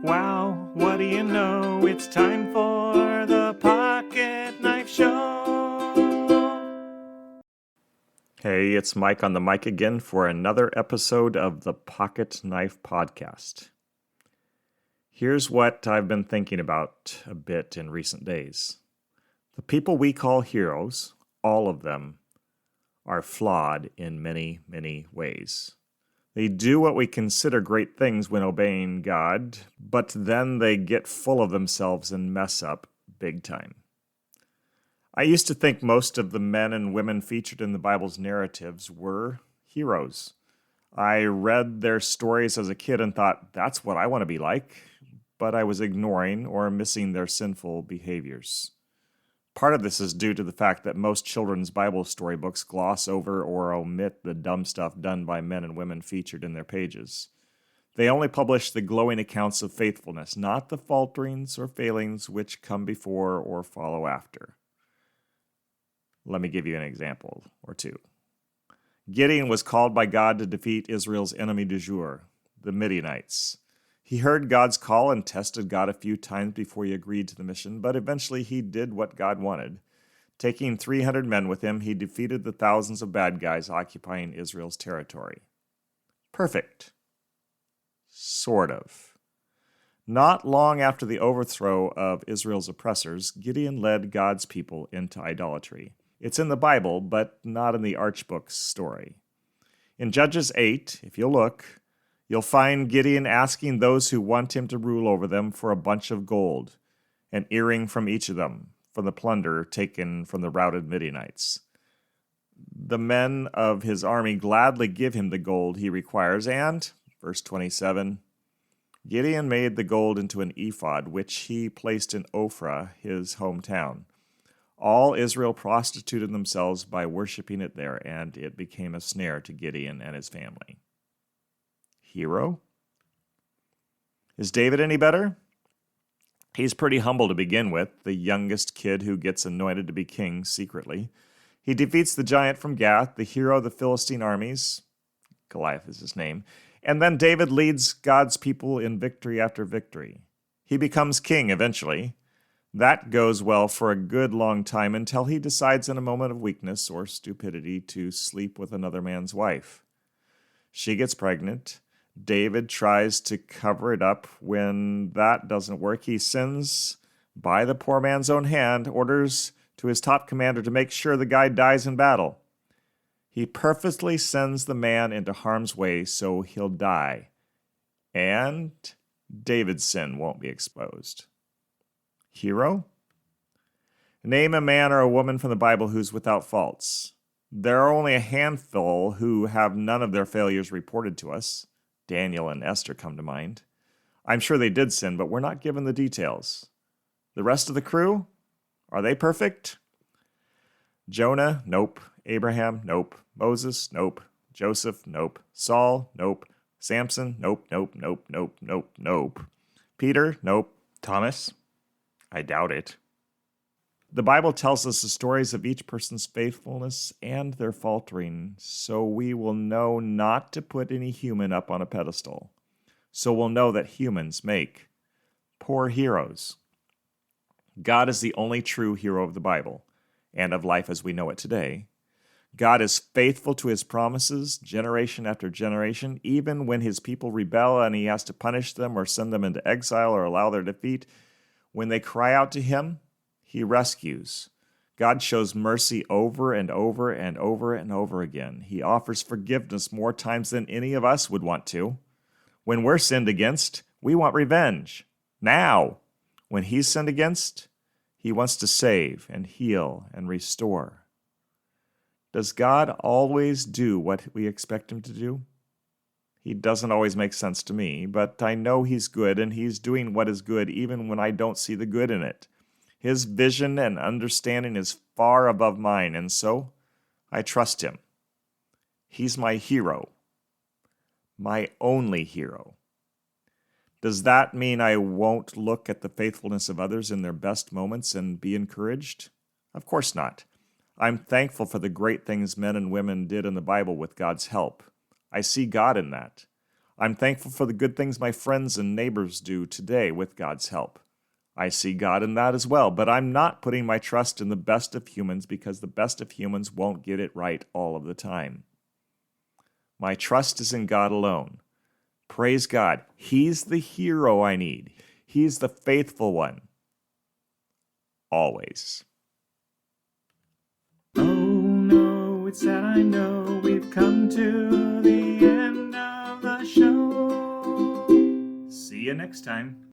wow, what do you know? It's time for the Pocket Knife Show. Hey, it's Mike on the mic again for another episode of the Pocket Knife Podcast. Here's what I've been thinking about a bit in recent days. The people we call heroes, all of them, are flawed in many, many ways. They do what we consider great things when obeying God, but then they get full of themselves and mess up big time. I used to think most of the men and women featured in the Bible's narratives were heroes. I read their stories as a kid and thought, that's what I want to be like, but I was ignoring or missing their sinful behaviors. Part of this is due to the fact that most children's Bible storybooks gloss over or omit the dumb stuff done by men and women featured in their pages. They only publish the glowing accounts of faithfulness, not the falterings or failings which come before or follow after. Let me give you an example or two. Gideon was called by God to defeat Israel's enemy du jour, the Midianites. He heard God's call and tested God a few times before he agreed to the mission, but eventually he did what God wanted. Taking 300 men with him, he defeated the thousands of bad guys occupying Israel's territory. Perfect. Sort of. Not long after the overthrow of Israel's oppressors, Gideon led God's people into idolatry. It's in the Bible, but not in the Archbook's story. In Judges 8, if you look, you'll find Gideon asking those who want him to rule over them for a bunch of gold, an earring from each of them, for the plunder taken from the routed Midianites. The men of his army gladly give him the gold he requires, and, verse 27, Gideon made the gold into an ephod, which he placed in Ophrah, his hometown. All Israel prostituted themselves by worshiping it there, and it became a snare to Gideon and his family. Hero? Is David any better? He's pretty humble to begin with, the youngest kid who gets anointed to be king secretly. He defeats the giant from Gath, the hero of the Philistine armies. Goliath is his name. And then David leads God's people in victory after victory. He becomes king eventually. That goes well for a good long time until he decides in a moment of weakness or stupidity to sleep with another man's wife. She gets pregnant. David tries to cover it up. When that doesn't work, he sins by the poor man's own hand, orders to his top commander to make sure the guy dies in battle. He purposely sends the man into harm's way so he'll die. And David's sin won't be exposed. Hero? Name a man or a woman from the Bible who's without faults. There are only a handful who have none of their failures reported to us. Daniel and Esther come to mind. I'm sure they did sin, but we're not given the details. The rest of the crew? Are they perfect? Jonah? Nope. Abraham? Nope. Moses? Nope. Joseph? Nope. Saul? Nope. Samson? Nope, nope, nope, nope, nope, nope. Peter? Nope. Thomas? I doubt it. The Bible tells us the stories of each person's faithfulness and their faltering, so we will know not to put any human up on a pedestal. So we'll know that humans make poor heroes. God is the only true hero of the Bible, and of life as we know it today. God is faithful to his promises, generation after generation, even when his people rebel and he has to punish them or send them into exile or allow their defeat. When they cry out to him, he rescues. God shows mercy over and over and over and over again. He offers forgiveness more times than any of us would want to. When we're sinned against, we want revenge. Now, when he's sinned against, he wants to save and heal and restore. Does God always do what we expect him to do? He doesn't always make sense to me, but I know he's good and he's doing what is good even when I don't see the good in it. His vision and understanding is far above mine, and so I trust him. He's my hero, my only hero. Does that mean I won't look at the faithfulness of others in their best moments and be encouraged? Of course not. I'm thankful for the great things men and women did in the Bible with God's help. I see God in that. I'm thankful for the good things my friends and neighbors do today with God's help. I see God in that as well, but I'm not putting my trust in the best of humans because the best of humans won't get it right all of the time. My trust is in God alone. Praise God. He's the hero I need. He's the faithful one. Always. Oh no, it's sad I know we've come to the end of the show. See you next time.